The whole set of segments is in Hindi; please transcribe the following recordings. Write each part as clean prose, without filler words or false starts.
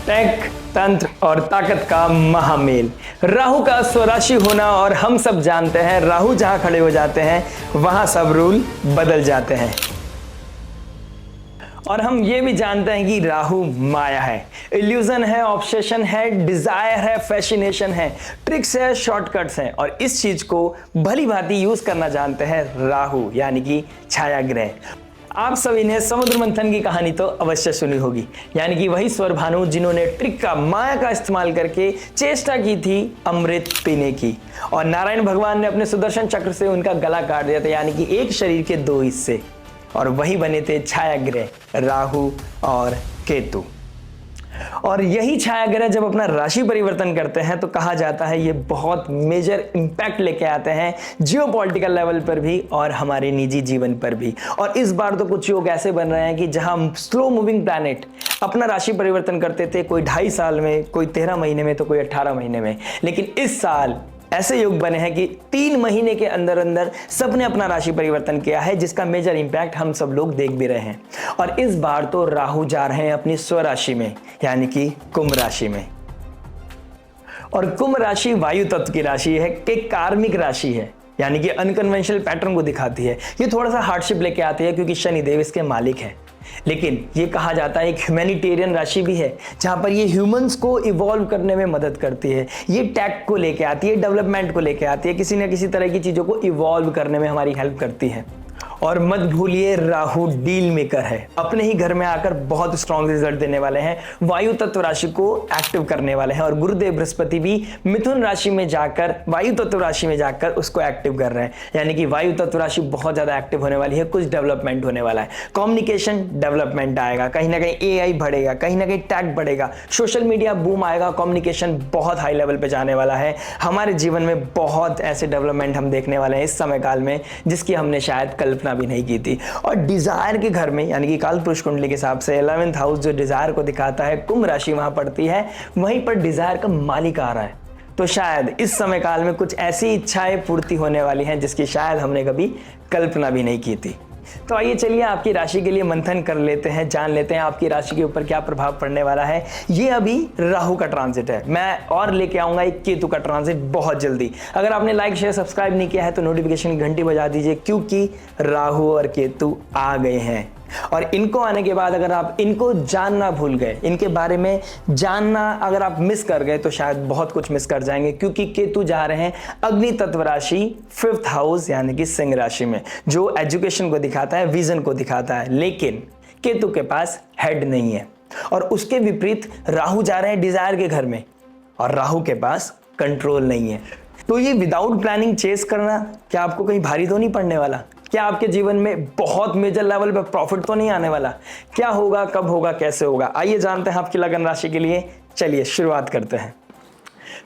टेक, तंत्र और ताकत का महामेल। राहु का स्वराशि होना, और हम सब जानते हैं राहु जहां खड़े हो जाते हैं वहां सब रूल बदल जाते हैं। और हम ये भी जानते हैं कि राहु माया है, इल्यूजन है, ऑब्सेशन है, डिजायर है, फैसिनेशन है, ट्रिक्स है, शॉर्टकट्स हैं। और इस चीज को भली भांति यूज करना जानते हैं राहु, यानी कि छाया ग्रह। आप सभी ने समुद्र मंथन की कहानी तो अवश्य सुनी होगी, यानी कि वही स्वर भानु जिन्होंने ट्रिक का, माया का इस्तेमाल करके चेष्टा की थी अमृत पीने की, और नारायण भगवान ने अपने सुदर्शन चक्र से उनका गला काट दिया था, यानी कि एक शरीर के दो हिस्से, और वही बने थे छाया ग्रह राहु और केतु। और यही छाया ग्रह जब अपना राशि परिवर्तन करते हैं तो कहा जाता है ये बहुत मेजर इंपैक्ट लेके आते हैं जियोपॉलिटिकल लेवल पर भी और हमारे निजी जीवन पर भी। और इस बार तो कुछ योग ऐसे बन रहे हैं कि जहां स्लो मूविंग प्लैनेट अपना राशि परिवर्तन करते थे, कोई 2.5 साल में, कोई 13 महीने में, तो कोई 18 महीने में, लेकिन इस साल ऐसे योग बने हैं कि 3 महीने के अंदर अंदर सबने अपना राशि परिवर्तन किया है, जिसका मेजर इंपैक्ट हम सब लोग देख भी रहे हैं। और इस बार तो राहु जा रहे हैं अपनी स्वराशि में, यानी कि कुंभ राशि में। और कुंभ राशि वायु तत्व की राशि है, कि कार्मिक राशि है, यानी कि अनकन्वेंशनल पैटर्न को दिखाती है। ये थोड़ा सा हार्डशिप लेके आती है क्योंकि शनिदेव इसके मालिक है, लेकिन ये कहा जाता है एक ह्यूमैनिटेरियन राशि भी है, जहां पर ये ह्यूमंस को इवॉल्व करने में मदद करती है। ये टेक को लेके आती है, डेवलपमेंट को लेके आती है, किसी न किसी तरह की चीजों को इवॉल्व करने में हमारी हेल्प करती है। और मत भूलिए राहु डील मेकर है, अपने ही घर में आकर बहुत स्ट्रॉन्ग रिजल्ट देने वाले हैं, वायु तत्व राशि को एक्टिव करने वाले हैं। और गुरुदेव बृहस्पति भी मिथुन राशि में जाकर, वायु तत्व राशि में जाकर उसको एक्टिव कर रहे हैं, यानी कि वायु तत्व राशि बहुत ज्यादा एक्टिव होने वाली है। कुछ डेवलपमेंट होने वाला है, कम्युनिकेशन डेवलपमेंट आएगा, कहीं ना कहीं AI बढ़ेगा, कहीं ना कहीं टैग बढ़ेगा, सोशल मीडिया बूम आएगा, कम्युनिकेशन बहुत हाई लेवल पे जाने वाला है। हमारे जीवन में बहुत ऐसे डेवलपमेंट हम देखने वाले हैं इस समय काल में, जिसकी हमने शायद कल्पना भी नहीं की थी। और डिजायर के घर में, यानी कि कालपुरुष कुंडली के हिसाब से 11th हाउस जो डिजायर को दिखाता है, कुंभ राशि वहां पड़ती है, वहीं पर डिजायर का मालिक आ रहा है। तो शायद इस समय काल में कुछ ऐसी इच्छाएं पूर्ति होने वाली हैं जिसकी शायद हमने कभी कल्पना भी नहीं की थी। तो आइए चलिए आपकी राशि के लिए मंथन कर लेते हैं, जान लेते हैं आपकी राशि के ऊपर क्या प्रभाव पड़ने वाला है। ये अभी राहु का ट्रांजिट है, मैं और लेके आऊंगा एक केतु का ट्रांजिट बहुत जल्दी। अगर आपने लाइक शेयर सब्सक्राइब नहीं किया है तो नोटिफिकेशन घंटी बजा दीजिए, क्योंकि राहु और केतु आ गए हैं। और इनको आने के बाद अगर आप इनको जानना भूल गए, इनके बारे में जानना अगर आप मिस कर गए, तो शायद बहुत कुछ मिस कर जाएंगे, क्योंकि केतु जा रहे हैं अग्नि तत्व राशि 5th हाउस, यानी कि सिंह राशि में, जो एजुकेशन को दिखाता है, विजन को दिखाता है। लेकिन केतु के पास हेड नहीं है, और उसके विपरीत राहु जा रहे हैं डिजायर के घर में, और राहु के पास कंट्रोल नहीं है। तो ये विदाउट प्लानिंग चेस करना क्या आपको कहीं भारी तो नहीं पड़ने वाला? क्या आपके जीवन में बहुत मेजर लेवल पे प्रॉफिट तो नहीं आने वाला? क्या होगा, कब होगा, कैसे होगा? आइए जानते हैं आपकी लगन राशि के लिए। चलिए शुरुआत करते हैं।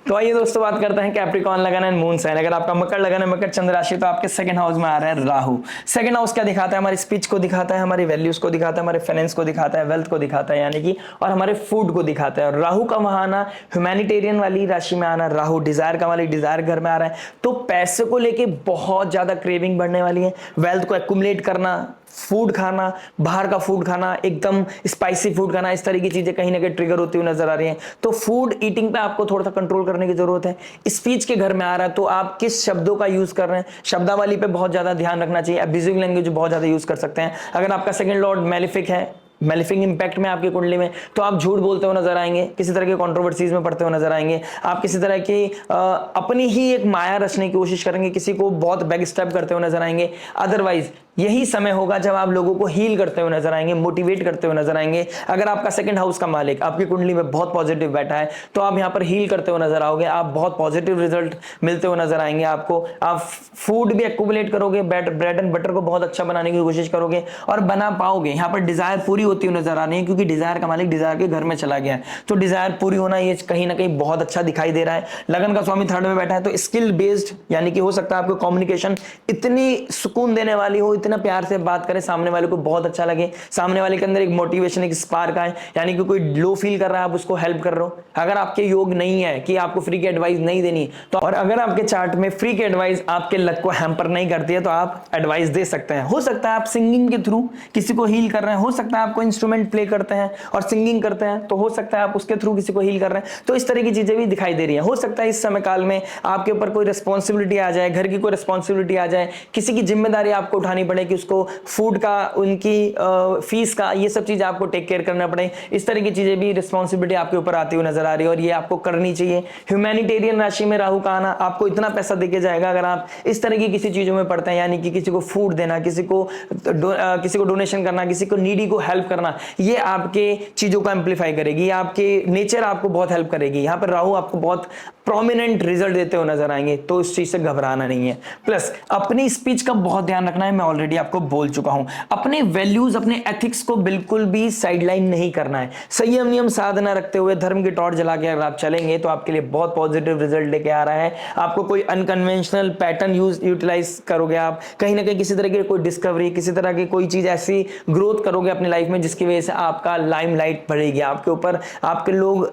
तो आइए दोस्तों बात करते हैं कैप्रिकॉर्न लगन एंड मून साइन। अगर आपका मकर लगन है, मकर चंद्र राशि, तो आपके 2nd हाउस में आ रहा है राहु। 2nd हाउस क्या दिखाता है? हमारी स्पीच को दिखाता है, हमारी वैल्यूज को दिखाता है, हमारे फाइनेंस को दिखाता है, वेल्थ को दिखाता है, यानी कि और हमारे फूड को दिखाता है। और राहु का वहां आना, ह्यूमैनिटेरियन वाली राशि में आना, राहु डिजायर का वाली डिजायर घर में आ रहा है, तो पैसे को लेके बहुत ज्यादा क्रेविंग बढ़ने वाली है। वेल्थ को एक्युमुलेट करना, फूड खाना, बाहर का फूड खाना, एकदम स्पाइसी फूड खाना, इस तरह की चीजें कहीं ना कहीं ट्रिगर होती हुई नजर आ रही हैं। तो फूड ईटिंग पे आपको थोड़ा सा कंट्रोल करने की जरूरत है। स्पीच के घर में आ रहा है, तो आप किस शब्दों का यूज कर रहे हैं, शब्दावली पे बहुत ज्यादा ध्यान रखना चाहिए। आप विजुअल लैंग्वेज बहुत ज्यादा यूज कर सकते हैं। अगर आपका 2nd लॉर्ड मैलिफिक है, मैलिफिक इंपैक्ट में आपकी कुंडली में, तो आप झूठ बोलते हुए नजर आएंगे, किसी तरह के कंट्रोवर्सीज में पड़ते हुए नजर आएंगे, आप किसी तरह की अपनी ही एक माया रचने की कोशिश करेंगे, किसी को बहुत बैक स्टेप करते हुए नजर आएंगे। अदरवाइज यही समय होगा जब आप लोगों को हील करते हुए नजर आएंगे, मोटिवेट करते हुए नजर आएंगे। अगर आपका 2nd हाउस का मालिक आपकी कुंडली में बहुत पॉजिटिव बैठा है, तो आप यहां पर हील करते हुए नजर आओगे, आप बहुत पॉजिटिव रिजल्ट मिलते हुए नजर आएंगे आपको। आप फूड भी एक्युमुलेट करोगे, ब्रेड एंड बटर को बहुत अच्छा बनाने की कोशिश करोगे और बना पाओगे। यहां पर डिजायर पूरी होती हुई नजर आ रही है, क्योंकि डिजायर का मालिक डिजायर के घर में चला गया है, तो डिजायर पूरी होना ये कहीं ना कहीं बहुत अच्छा दिखाई दे रहा है। लगन का स्वामी 3rd में बैठा है, तो स्किल बेस्ड, यानी कि हो सकता है आपको कम्युनिकेशन इतनी सुकून देने वाली हो, इतना प्यार से बात करें, सामने वाले को बहुत अच्छा लगे, सामने वाले के अंदर एक मोटिवेशन, एक स्पार्क आए, यानी कि कोई लो फील कर रहा है आप उसको हेल्प कर रहे हो। अगर आपके योग नहीं है कि आपको फ्री की एडवाइस नहीं देनी तो, और अगर आपके चार्ट में फ्री की एडवाइस आपके लक को हैम्पर नहीं करती है तो आप एडवाइस दे सकते हैं। हो सकता है आप सिंगिंग के थ्रू किसी को हील कर रहे हैं, हो सकता है आपको इंस्ट्रूमेंट प्ले करते हैं और सिंगिंग करते हैं तो हो सकता है आप उसके थ्रू किसी को हील कर रहे हैं। तो इस तरह की चीजें भी दिखाई दे रही है। हो सकता है इस समय काल में आपके ऊपर कोई रिस्पॉन्सिबिलिटी आ जाए, घर की कोई रिस्पॉन्सिबिलिटी आ जाए, किसी की जिम्मेदारी आपको उठानी पड़े कि उसको फूड का, उनकी फीस का, ये सब चीज आपको टेक केयर करना पड़े। इस तरह की चीजें भी रिस्पॉन्सिबिलिटी आपके ऊपर आती हुई नजर आ रही है और ये आपको करनी चाहिए। ह्यूमैनिटेरियन राशि में राहु का आना आपको इतना पैसा देके जाएगा अगर आप इस तरह की किसी चीजों में पड़ते हैं, यानी कि किसी को फूड देना, किसी को डोनेशन करना, किसी को नीडी को हेल्प करना, ये आपके चीजों को एम्पलीफाई करेगी, आपके नेचर आपको बहुत हेल्प करेगी। यहाँ पर राहु आपको बहुत प्रोमिनेंट रिजल्ट देते हुए नजर आएंगे, तो इस चीज से घबराना नहीं है। प्लस अपनी स्पीच का बहुत ध्यान रखना है, मैं ऑलरेडी आपको बोल चुका हूं। अपने वैल्यूज, अपने एथिक्स को बिल्कुल भी साइडलाइन नहीं करना है। संयम नियम साधना रखते हुए धर्म की टॉर्च जला के अगर आप चलेंगे तो आपके लिए बहुत पॉजिटिव रिजल्ट लेके आ रहा है। आपको कोई अनकन्वेंशनल पैटर्न यूटिलाइज करोगे, आप कहीं ना कहीं किसी तरह की कोई डिस्कवरी, किसी तरह की कोई चीज ऐसी ग्रोथ करोगे अपनी लाइफ में जिसकी वजह से आपका लाइमलाइट बढ़ेगी, आपके ऊपर आपके लोग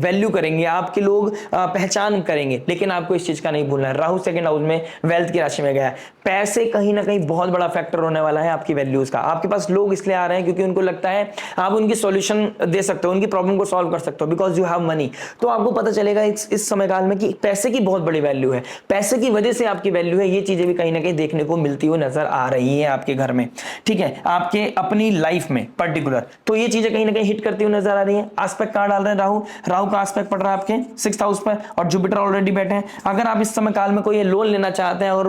वैल्यू करेंगे, आपके लोग पहचान करेंगे। लेकिन आपको इस चीज का नहीं भूलना है, राहु सेकंड हाउस में वेल्थ की राशि में गया है। पैसे कहीं ना कहीं बहुत बड़ा फैक्टर होने वाला है आपकी वैल्यूज का। आपके पास लोग इसलिए आ रहे हैं क्योंकि उनको लगता है आप उनकी सॉल्यूशन दे सकते हो, उनकी प्रॉब्लम को सॉल्व कर सकते हो, बिकॉज यू हैव मनी। तो आपको पता चलेगा इस समय काल में कि पैसे की बहुत बड़ी वैल्यू है, पैसे की वजह से आपकी वैल्यू है। ये चीजें भी कहीं ना कहीं देखने को मिलती हुई नजर आ रही है आपके घर में, ठीक है, आपके अपनी लाइफ में पर्टिकुलर। तो ये चीजें कहीं ना कहीं हिट करती हुई नजर आ रही है। एस्पेक्ट कहां डाल रहे हैं राहु, राहु का एस्पेक्ट पड़ रहा है आपके 6th हाउस पर और जुपिटर ऑलरेडी बैठे हैं। अगर आप इस समय काल में कोई लोन लेना चाहते हैं और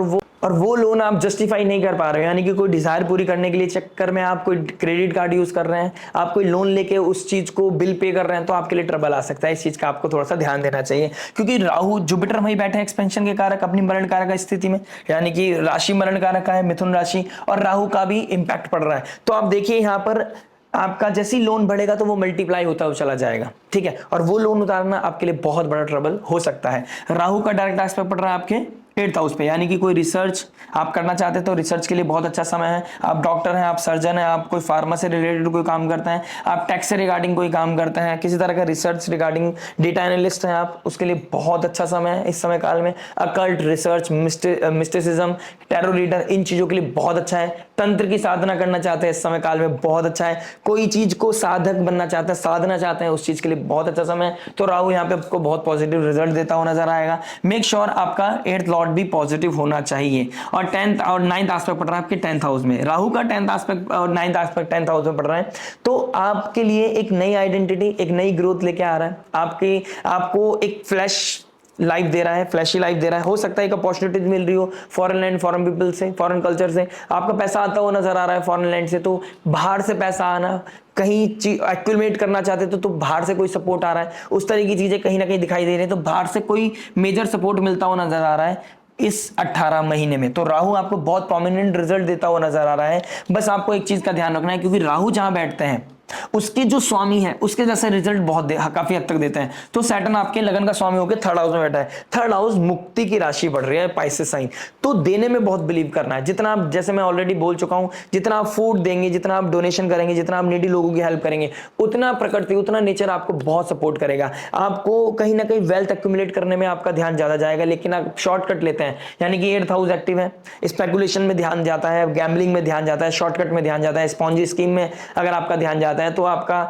वो लोन आप जस्टिफाई नहीं कर पा रहे हो, यानी कि कोई डिजायर पूरी करने के लिए चक्कर में आप कोई क्रेडिट कार्ड यूज कर रहे हैं, आप कोई लोन लेके उस चीज को बिल पे कर रहे हैं, तो आपके लिए ट्रबल आ सकता है। इस चीज का आपको थोड़ा सा ध्यान देना चाहिए, क्योंकि राहु जुपिटर वहीं बैठे हैं एक्सपेंशन के कारक, अपनी मरण कारक स्थिति में, यानी कि राशि मरण कारक का है मिथुन राशि, और राहु का भी इंपैक्ट पड़ रहा है। तो आप देखिए यहाँ पर आपका जैसी लोन बढ़ेगा तो वो मल्टीप्लाई होता हुआ चला जाएगा, ठीक है, और वो लोन उतारना आपके लिए बहुत बड़ा ट्रबल हो सकता है। राहु का डायरेक्ट एस्पेक्ट पड़ रहा है आपके 8th हाउस पे, यानी कि कोई रिसर्च आप करना चाहते हैं तो रिसर्च के लिए बहुत अच्छा समय है। आप डॉक्टर हैं, आप सर्जन हैं, आप कोई फार्मा से रिलेटेड कोई काम करते हैं, आप टैक्स से रिगार्डिंग कोई काम करते हैं, किसी तरह का रिसर्च रिगार्डिंग डेटा एनालिस्ट हैं आप, उसके लिए बहुत अच्छा समय है इस समय काल में। Occult research, mysticism, tarot reader, इन चीजों के लिए बहुत अच्छा है। तंत्र की साधना करना चाहते हैं इस समय काल में बहुत अच्छा है। कोई चीज को साधक बनना चाहते हैं, साधना चाहते हैं, उस चीज के लिए बहुत अच्छा समय है। तो राहु यहाँ पे आपको बहुत पॉजिटिव रिजल्ट देता हुआ नजर आएगा। मेक श्योर आपका 8th लॉर्ड भी पॉजिटिव होना चाहिए। और 10th और 9th एस्पेक्ट पड़ रहा है आपके 10th हाउस में, राहु का 10th एस्पेक्ट और 9th एस्पेक्ट 10th हाउस में पड़ रहा है, तो आपके लिए एक नई आइडेंटिटी, एक नई ग्रोथ लेके आ रहा है। आपको एक फ्लैश लाइफ दे रहा है, फ्लैशी लाइफ दे रहा है। हो सकता है एक अपॉर्चुनिटीज मिल रही हो फॉरेन लैंड, फॉरेन पीपल से, फॉरेन कल्चर से, आपका पैसा आता हुआ नजर आ रहा है फॉरेन लैंड से, तो बाहर से पैसा आना, कहीं चीज एक्यूमुलेट करना चाहते तो बाहर से कोई सपोर्ट आ रहा है, उस तरह की चीजें कहीं ना कहीं दिखाई दे रही है। तो बाहर से कोई मेजर सपोर्ट मिलता हुआ नजर आ रहा है इस 18 महीने में। तो राहु आपको बहुत प्रोमिनेंट रिजल्ट देता हुआ नजर आ रहा है। बस आपको एक चीज का ध्यान रखना है, क्योंकि राहु जहां बैठते हैं उसके जो स्वामी है उसके जैसे रिजल्ट बहुत काफी हद तक देते हैं। तो सैटर्न आपके लगन का स्वामी होकर 3rd हाउस में बैठा है। 3rd हाउस मुक्ति की राशि बढ़ रही है, पाइसेस साइन, तो देने में बहुत बिलीव करना है। जितना आप, जैसे मैं ऑलरेडी बोल चुका हूं, जितना आप फूड देंगे, जितना आप डोनेशन करेंगे, जितना आप नीडी लोगों की हेल्प करेंगे, उतना प्रकृति, उतना नेचर आपको बहुत सपोर्ट करेगा। आपको कहीं ना कहीं वेल्थ एक्यूमुलेट करने में आपका ध्यान ज्यादा जाएगा, लेकिन आप शॉर्टकट लेते हैं, यानी कि 8th हाउस एक्टिव है, स्पेकुलेशन में ध्यान जाता है, गैम्बलिंग में ध्यान जाता है, शॉर्टकट में ध्यान जाता है, स्पॉन्जी स्कीम में अगर आपका ध्यान जाता है तो आपका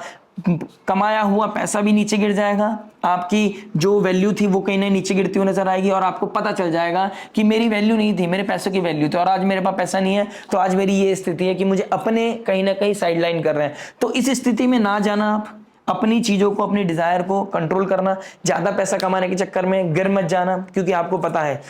कमाया हुआ पैसा भी नीचे गिर जाएगा, आपकी जो वैल्यू थी वो कहीं ना नीचे गिरती हुई नजर आएगी, और आपको पता चल जाएगा कि मेरी वैल्यू नहीं थी, मेरे पैसों की वैल्यू थी, और आज मेरे पास पैसा नहीं है तो आज मेरी ये स्थिति है कि मुझे अपने कहीं ना कहीं साइडलाइन कर रहे हैं। तो इस स्थिति में ना जाना, आप अपनी चीजों को, अपनी डिजायर को कंट्रोल करना, ज्यादा पैसा कमाने के चक्कर में गिर मत जाना, क्योंकि आपको पता है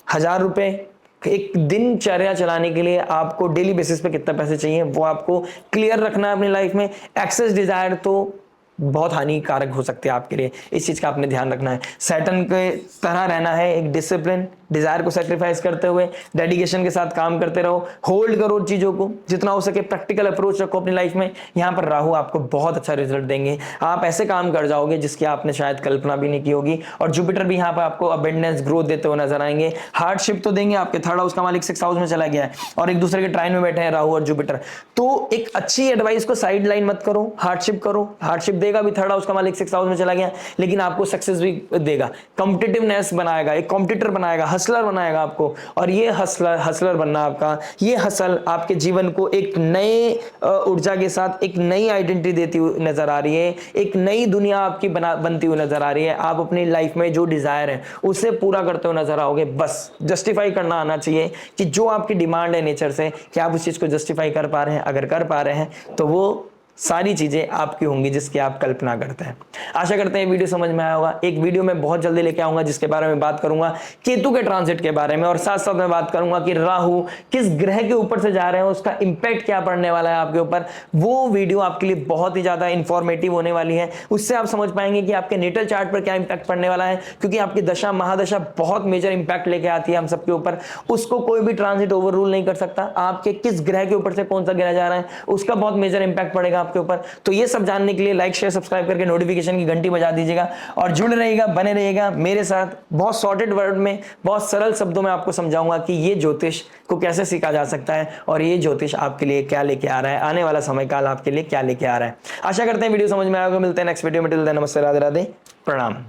1000 रुपए एक दिनचर्या चलाने के लिए आपको डेली बेसिस पे कितना पैसे चाहिए वो आपको क्लियर रखना है अपनी लाइफ में। एक्सेस डिजायर तो बहुत हानिकारक हो सकते हैं आपके लिए। इस चीज का आपने ध्यान रखना है। सैटर्न के तरह रहना है, एक डिसिप्लिन, डिजायर को सेक्रीफाइस करते हुए डेडिकेशन के साथ काम करते रहो, होल्ड करो चीजों को, जितना हो सके प्रैक्टिकल अप्रोच रखो अपनी लाइफ में। यहाँ पर राहु आपको बहुत अच्छा रिजल्ट देंगे, आप ऐसे काम कर जाओगे जिसकी आपने शायद कल्पना भी नहीं की होगी। और जुपिटर भी यहाँ पर आपको अबेंडेंस ग्रोथ देते हुए नजर आएंगे। हार्डशिप तो देंगे, आपके थर्ड हाउस का मालिक 6th हाउस में चला गया है और एक दूसरे के ट्राइन में बैठे हैं राहु और जुपिटर। तो एक अच्छी एडवाइस को साइड लाइन मत करो, हार्डशिप करो। हार्डशिप देगा भी, थर्ड हाउस का मालिक 6th हाउस में चला गया, लेकिन आपको सक्सेस भी देगा, कॉम्पिटिटिवनेस बनाएगा, एक कॉम्पिटिटर बनाएगा, हसलर बनाएगा आपको। और ये हसलर बनना आपका, ये हसल आपके जीवन को एक नए ऊर्जा के साथ एक नई आइडेंटिटी देती हुई नजर आ रही है, एक नई दुनिया आपकी बनती हुई नजर आ रही है। आप अपनी लाइफ में जो डिजायर है उसे पूरा करते हुए नजर आओगे। बस जस्टिफाई करना आना चाहिए कि जो आपकी डिमांड है नेचर से, कि आप उस चीज को जस्टिफाई कर पा रहे हैं। अगर कर पा रहे हैं तो वो सारी चीजें आपकी होंगी जिसकी आप कल्पना करते हैं। आशा करते हैं वीडियो समझ में आया होगा। एक वीडियो में बहुत जल्दी लेके आऊंगा जिसके बारे में बात करूंगा केतु के ट्रांजिट के बारे में, और साथ साथ में बात करूंगा कि राहु किस ग्रह के ऊपर से जा रहे हैं, उसका इंपैक्ट क्या पड़ने वाला है आपके ऊपर। वो वीडियो आपके लिए बहुत ही ज्यादा इंफॉर्मेटिव होने वाली है। उससे आप समझ पाएंगे कि आपके नेटल चार्ट पर क्या इंपैक्ट पड़ने वाला है, क्योंकि आपकी दशा महादशा बहुत मेजर इंपैक्ट लेके आती है हम सबके ऊपर। उसको कोई भी ट्रांजिट ओवर रूल नहीं कर सकता। आपके किस ग्रह के ऊपर से कौन सा ग्रह जा रहा है उसका बहुत मेजर इंपैक्ट पड़ेगा आपके ऊपर। तो ये सब जानने के लिए लाइक शेयर सब्सक्राइब करके नोटिफिकेशन की घंटी बजा दीजिएगा और जुड़े रहिएगा, बने रहिएगा मेरे साथ। बहुत सॉर्टेड वर्ड में, बहुत सरल शब्दों में आपको समझाऊंगा कि ये ज्योतिष को कैसे सीखा जा सकता है और ये ज्योतिष आपके लिए क्या लेके आ रहा है, आने वाला समय काल आपके लिए क्या लेके आ रहा है। आशा करते हैं वीडियो समझ में आएगा। मिलते हैं नेक्स्ट वीडियो में। टिल देन नमस्ते, राधे राधे, प्रणाम।